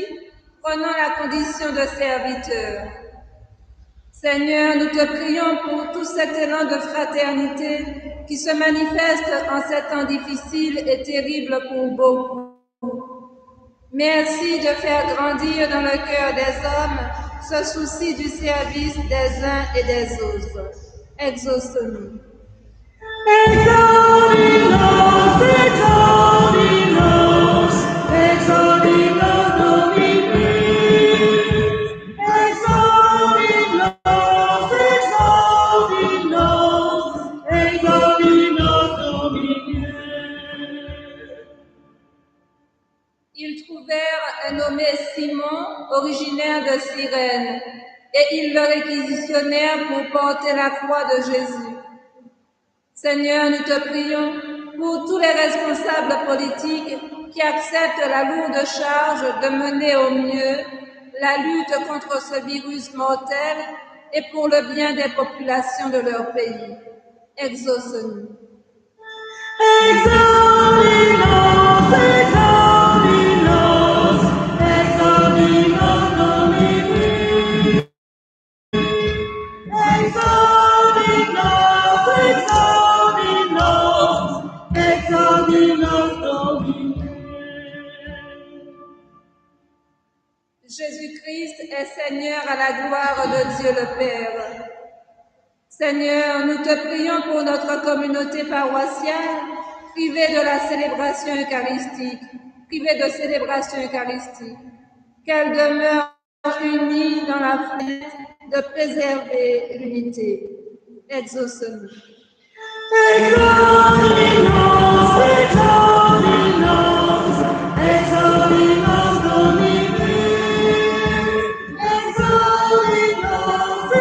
Speaker 6: prenant la condition de serviteur. Seigneur, nous te prions pour tout cet élan de fraternité qui se manifeste en ces temps difficiles et terribles pour beaucoup. Merci de faire grandir dans le cœur des hommes ce souci du service des uns et des autres. Exauce-nous.
Speaker 5: Exaudinos, exaudinos, exaudinos Domini. Exaudinos, exaudinos, exaudinos Domini.
Speaker 6: Ils trouvèrent un nommé Simon, originaire de Cyrène, et ils le réquisitionnèrent pour porter la croix de Jésus. Seigneur, nous te prions pour tous les responsables politiques qui acceptent la lourde charge de mener au mieux la lutte contre ce virus mortel et pour le bien des populations de leur pays. Exauce-nous.
Speaker 5: Exaudinos, exaudinos, exaudinos Domini. Exaudinos, exaudinos, exaudinos Domini.
Speaker 6: Jésus-Christ est Seigneur à la gloire de Dieu le Père. Seigneur, nous te prions pour notre communauté paroissiale, privée de la célébration eucharistique, qu'elle demeure unie dans la fête de préserver l'unité. Exauce-nous.
Speaker 5: Exaudinos, exaudinos, exaudinos Domini. Exaudinos,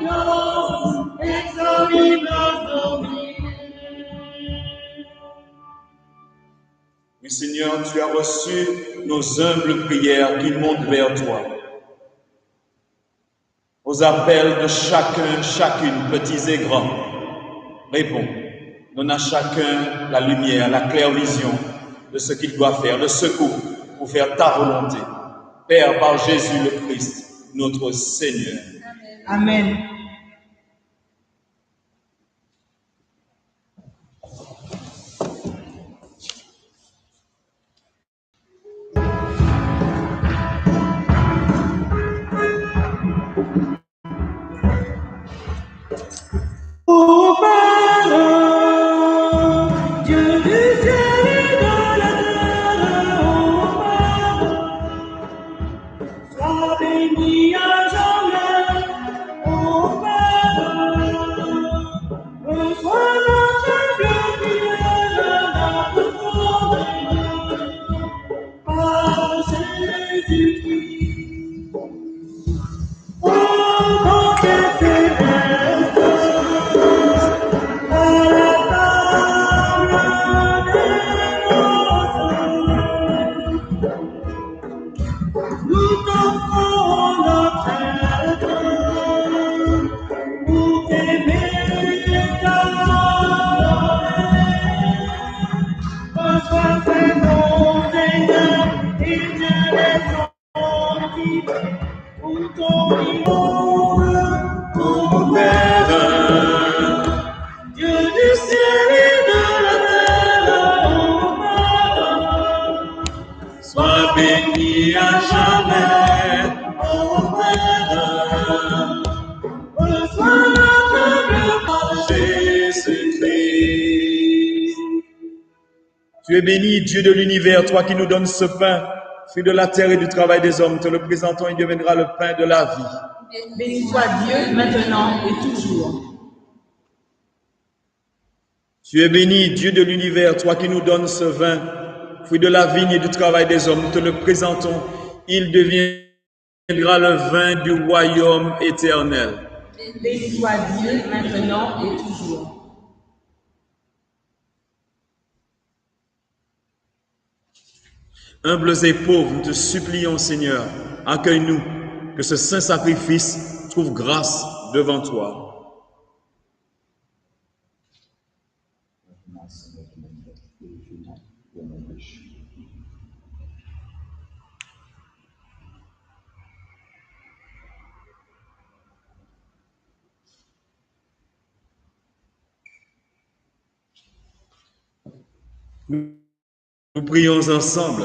Speaker 5: exaudinos, exaudinos Domini.
Speaker 3: Oui, Seigneur, tu as reçu nos humbles prières qui montent vers toi. aux appels de chacun, chacune, petits et grands. Réponds. Donne à chacun la lumière, la claire vision de ce qu'il doit faire, le secours pour faire ta volonté. Père, par Jésus le Christ, notre Seigneur.
Speaker 4: Amen. Ô Père, Dieu du ciel et de la terre, ô Père, sois béni à jamais, ô Père, reçois notre prière, notre par Jésus-Christ. Ô mon Père céleste, nous t'offrons notre aide pour t'aimer éternellement. Reçois ces noms, Seigneur, et Dieu les sanctifie pour ton nom, ô Père, Dieu du ciel et de la terre, ô Père, sois béni à jamais, ô Père, reçois notre gloire, Jésus-Christ.
Speaker 3: Tu es béni, Dieu de l'univers, toi qui nous donnes ce pain, fruit de la terre et du travail des hommes. Te le présentons, il deviendra le pain de la vie.
Speaker 4: Béni soit Dieu, maintenant et toujours.
Speaker 3: Tu es béni, Dieu de l'univers, toi qui nous donnes ce vin, fruit de la vigne et du travail des hommes. Nous te le présentons, il deviendra le vin du royaume éternel.
Speaker 4: Béni soit Dieu, maintenant et toujours.
Speaker 3: Humbles et pauvres, nous te supplions, Seigneur, accueille-nous, que ce saint sacrifice trouve grâce devant toi. Nous prions ensemble,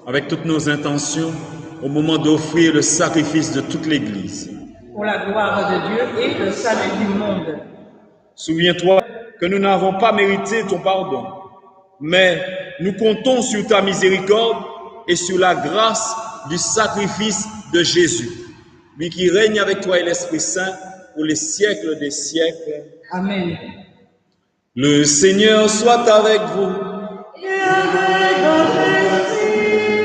Speaker 3: avec toutes nos intentions, au moment d'offrir le sacrifice de toute l'Église.
Speaker 4: Pour la gloire de Dieu et le salut du monde.
Speaker 3: Souviens-toi que nous n'avons pas mérité ton pardon, mais nous comptons sur ta miséricorde et sur la grâce du sacrifice de Jésus, lui qui règne avec toi et l'Esprit Saint pour les siècles des siècles.
Speaker 4: Amen.
Speaker 3: Le Seigneur soit avec vous.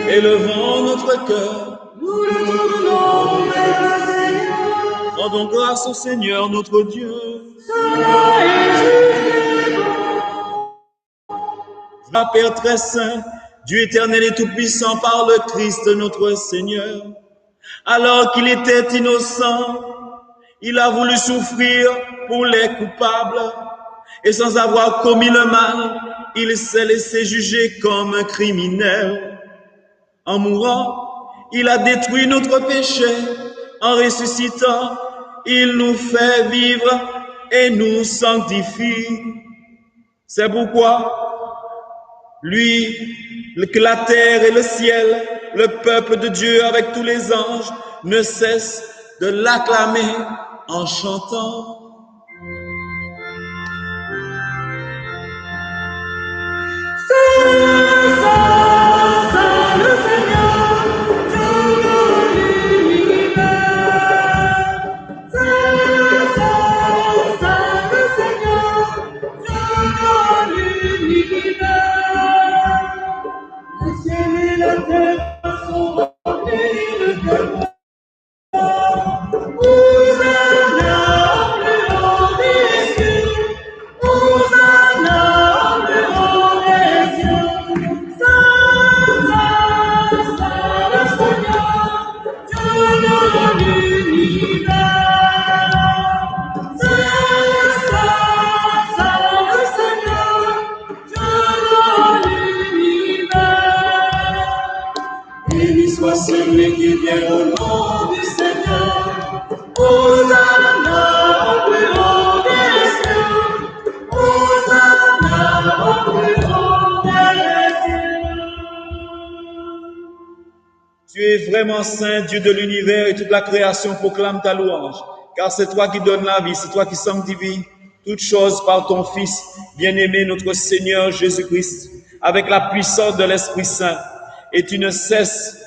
Speaker 3: Élevons notre cœur.
Speaker 5: Nous le tournons vers le Seigneur.
Speaker 3: Rendons grâce au Seigneur notre Dieu.
Speaker 5: Cela est juste et bon.
Speaker 3: Père très saint, Dieu éternel et tout-puissant, par le Christ notre Seigneur, alors qu'il était innocent, il a voulu souffrir pour les coupables, et sans avoir commis le mal, il s'est laissé juger comme un criminel. En mourant, il a détruit notre péché. En ressuscitant, il nous fait vivre et nous sanctifie. C'est pourquoi, lui, que la terre et le ciel, le peuple de Dieu avec tous les anges, ne cessent de l'acclamer en chantant.
Speaker 5: Le Seigneur, Dieu de l'univers. Saint, le Seigneur, Dieu de l'univers. Le ciel et la terre sont remplis de gloire. Hosanna, celui qui vient au nom du Seigneur. Hosanna au plus haut des cieux. Hosanna au plus haut des cieux.
Speaker 3: Tu es vraiment saint, Dieu de l'univers, et toute la création proclame ta louange. Car c'est toi qui donnes la vie, c'est toi qui sanctifies toutes choses par ton Fils, bien-aimé, notre Seigneur Jésus-Christ, avec la puissance de l'Esprit Saint. Et tu ne cesses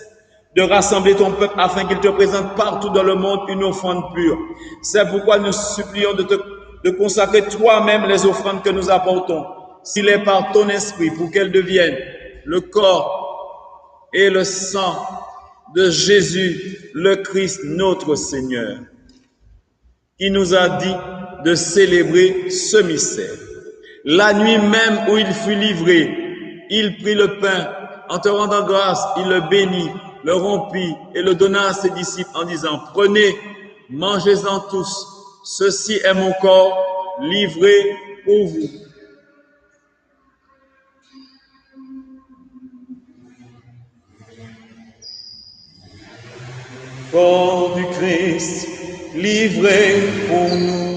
Speaker 3: de rassembler ton peuple afin qu'il te présente partout dans le monde une offrande pure. C'est pourquoi nous supplions de consacrer toi-même les offrandes que nous apportons, s'il est par ton esprit, pour qu'elles deviennent le corps et le sang de Jésus, le Christ, notre Seigneur, qui nous a dit de célébrer ce mystère. La nuit même où il fut livré, il prit le pain, en te rendant grâce, il le bénit, le rompit et le donna à ses disciples en disant, prenez, mangez-en tous, ceci est mon corps livré pour vous. Corps du Christ, livré pour nous.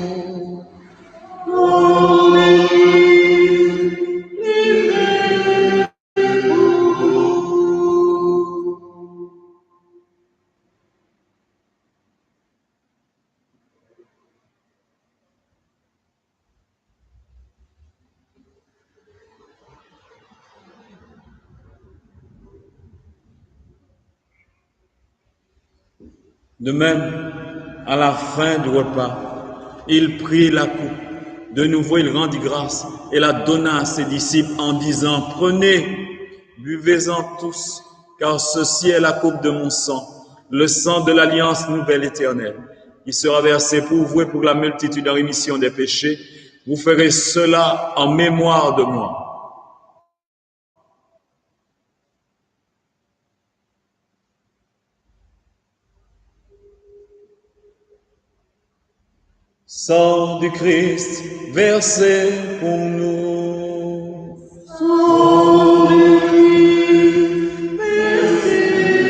Speaker 3: De même, à la fin du repas, il prit la coupe. De nouveau, il rendit grâce et la donna à ses disciples en disant, prenez, buvez-en tous, car ceci est la coupe de mon sang, le sang de l'alliance nouvelle éternelle, qui sera versé pour vous et pour la multitude en rémission des péchés. Vous ferez cela en mémoire de moi. Sang du Christ versé pour nous.
Speaker 5: Sang du Christ versé pour nous.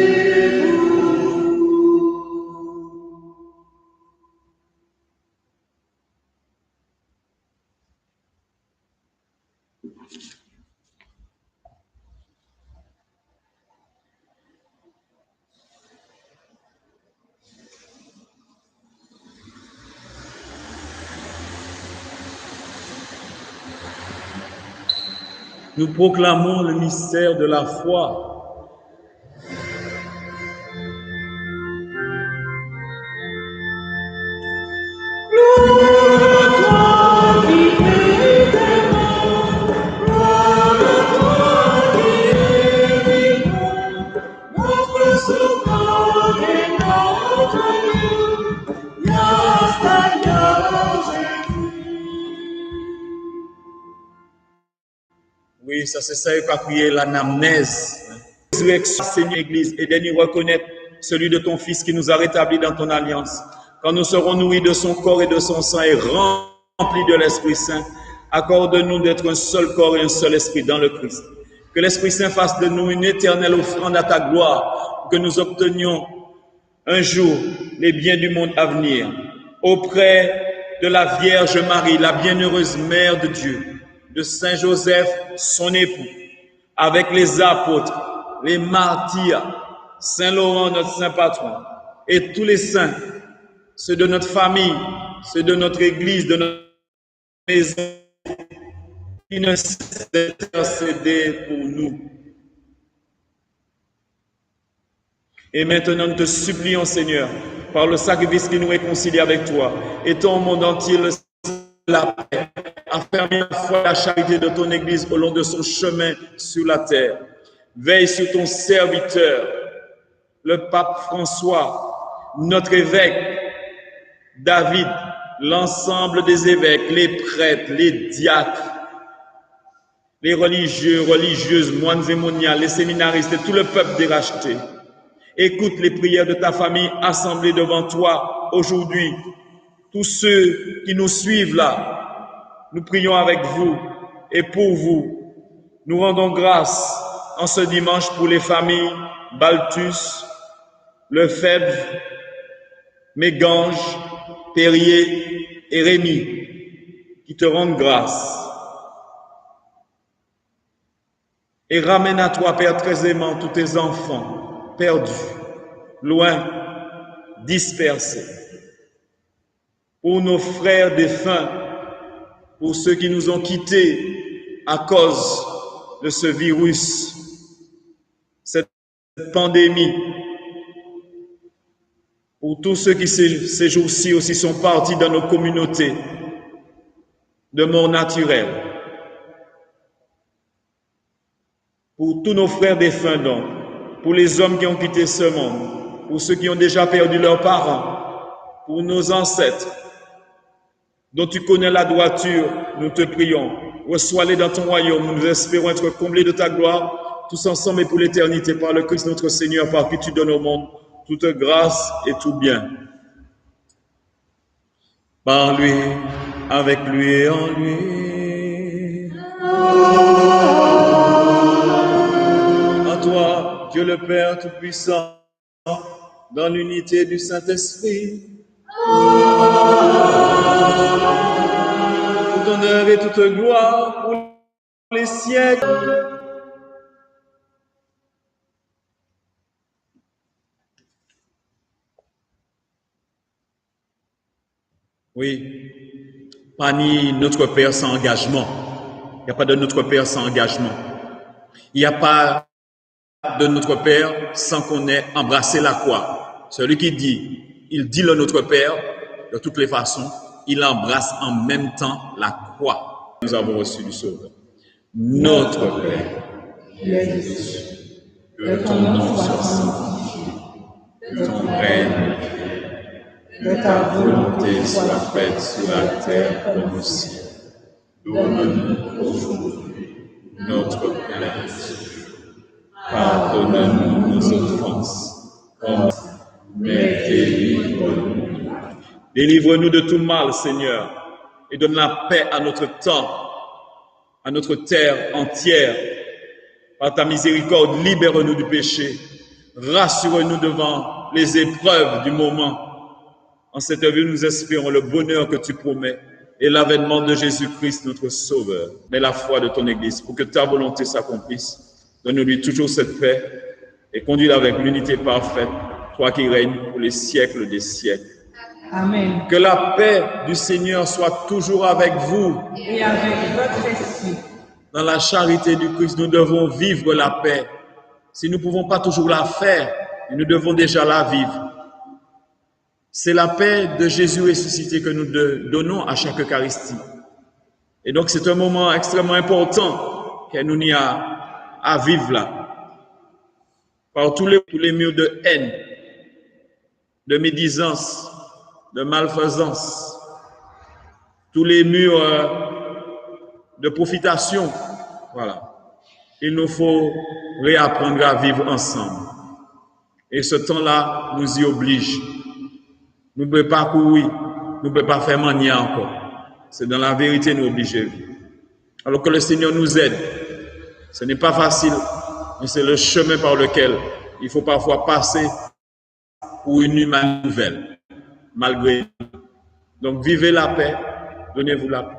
Speaker 3: Nous proclamons le mystère de la foi. Oui, ça c'est ça qu'a crié l'anamnèse. Résurrection, Seigneur Église, et de nous reconnaître celui de ton Fils qui nous a rétablis dans ton alliance. Quand nous serons nourris de son corps et de son sang et remplis de l'Esprit Saint, accorde-nous d'être un seul corps et un seul esprit dans le Christ. Que l'Esprit Saint fasse de nous une éternelle offrande à ta gloire, pour que nous obtenions un jour les biens du monde à venir, auprès de la Vierge Marie, la bienheureuse Mère de Dieu, de Saint Joseph, son époux, avec les apôtres, les martyrs, Saint Laurent, notre saint patron, et tous les saints, ceux de notre famille, ceux de notre église, de notre maison, qui ne cessent d'intercéder pour nous. Et maintenant, nous te supplions, Seigneur, par le sacrifice qui nous réconcilie avec toi, et ton monde entier la paix, affermis la foi et la charité de ton Église au long de son chemin sur la terre. Veille sur ton serviteur, le pape François, notre évêque David, l'ensemble des évêques, les prêtres, les diacres, les religieux, religieuses, moines et moniales, les séminaristes et tout le peuple déracheté. Écoute les prières de ta famille assemblée devant toi aujourd'hui. Tous ceux qui nous suivent là, nous prions avec vous et pour vous. Nous rendons grâce en ce dimanche pour les familles Balthus, Lefebvre, Mégange, Perrier et Rémy, qui te rendent grâce. Et ramène à toi, Père très aimant, tous tes enfants perdus, loin, dispersés. Pour nos frères défunts, pour ceux qui nous ont quittés à cause de ce virus, cette pandémie, pour tous ceux qui ces jours-ci aussi sont partis dans nos communautés de mort naturelle, pour tous nos frères défunts donc, pour les hommes qui ont quitté ce monde, pour ceux qui ont déjà perdu leurs parents, pour nos ancêtres, dont tu connais la droiture, nous te prions. Reçois-les dans ton royaume, nous espérons être comblés de ta gloire, tous ensemble et pour l'éternité, par le Christ notre Seigneur, par qui tu donnes au monde toute grâce et tout bien. Par lui, avec lui et en lui. À toi, Dieu le Père Tout-Puissant, dans l'unité du Saint-Esprit, tout honneur et toute gloire pour les siècles. Oui, pas ni notre Père sans engagement. Il n'y a pas de notre Père sans engagement. Il n'y a pas de notre Père sans qu'on ait embrassé la croix. Celui qui dit, il dit le notre Père, de toutes les façons, il embrasse en même temps la croix. Nous avons reçu du Sauveur. Notre Père,
Speaker 4: qui es aux cieux,
Speaker 3: que ton nom soit sanctifié, que ton règne,
Speaker 4: que ta volonté
Speaker 3: soit faite sur la terre comme au ciel. Donne-nous aujourd'hui notre pain. Pardonne-nous nos offenses, mais délivre-nous. Délivre-nous de tout mal, Seigneur, et donne la paix à notre temps, à notre terre entière. Par ta miséricorde, libère-nous du péché. Rassure-nous devant les épreuves du moment. En cette vie, nous espérons le bonheur que tu promets et l'avènement de Jésus-Christ, notre Sauveur. Mais la foi de ton Église, pour que ta volonté s'accomplisse. Donne-lui toujours cette paix et conduis-la avec l'unité parfaite, toi qui règnes pour les siècles des siècles.
Speaker 4: Amen.
Speaker 3: Que la paix du Seigneur soit toujours avec vous.
Speaker 4: Et avec votre esprit.
Speaker 3: Dans la charité du Christ, nous devons vivre la paix. Si nous ne pouvons pas toujours la faire, nous devons déjà la vivre. C'est la paix de Jésus ressuscité que nous donnons à chaque Eucharistie. Et donc c'est un moment extrêmement important que nous y a à vivre là. Par tous les murs de haine, de médisance, de malfaisance, tous les murs de profitation, voilà. Il nous faut réapprendre à vivre ensemble. Et ce temps-là nous y oblige. Nous ne pouvons pas courir, nous ne pouvons pas faire manier encore. C'est dans la vérité nous obliger. Alors que le Seigneur nous aide. Ce n'est pas facile, mais c'est le chemin par lequel il faut parfois passer pour une humaine nouvelle, malgré. Donc vivez la paix, donnez-vous la paix.